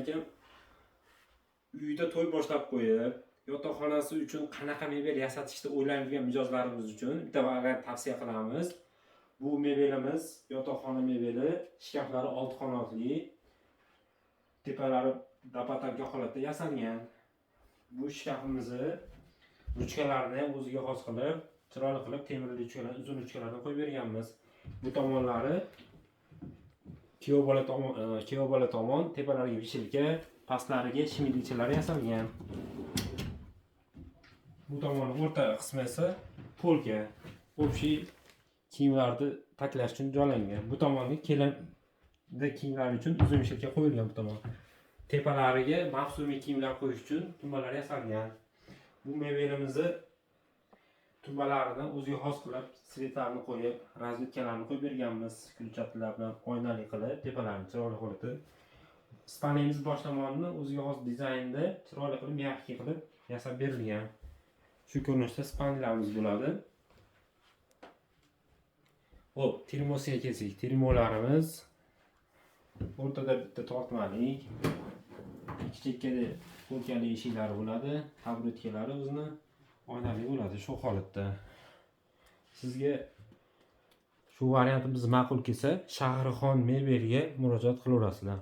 ekan, uyda to'y boshlab qo'yib, yotoqxonasi uchun qanaqa mebel yasatishni o'ylaydigan mijozlarimiz uchun bitta variant tavsiya qilamiz. Bu mebelimiz yotoqxona mebeli, shkaflari 6 qanotli, tepalari dapatarga holatda yasalgan. Bu shkafimizni ruchkalarini o'ziga xos qilib, chiroyli qilib temir ruchkalar, uzun ruchkalardan qo'yib berganmiz. Bu tomonlari kuyov bola tomon tepalariga vishilka, pastlariga shimilchalar yasalgan. Bu tomonni o'rta qismi esa polka, общий kiyimlarni taklash uchun joylangan. Bu tomonni kelinda kiyimlar uchun uzun vishilka qo'yilgan bu tomon. Tepalariga mavsumiy kiyimlar qo'yish uchun tumbalar yasalgan. Bu mebelimizni tumbalarini o'ziga xos qilib, svetlarni qo'yib, razvedkalarni qo'yib berganmiz. Kulchatlar bilan oynali qilib, tepalarini chiroyli qilib. Spalnamiz bosh tomonini o'ziga xos dizaynda chiroyli qilib, mягкий qilib yasab berilgan. Shu ko'rinishda spalnlarimiz bo'ladi. Xo'p, termosiga kelsak, termolarimiz o'rtada bitta tortmali, ikki chekkada polkali eshiklari bo'ladi, taburetkalari o'zini oynali bo'ladi shu holatda. Sizga shu variantimiz ma'qul kelsa, Shahrixon mebelga murojaat qilaverasizlar.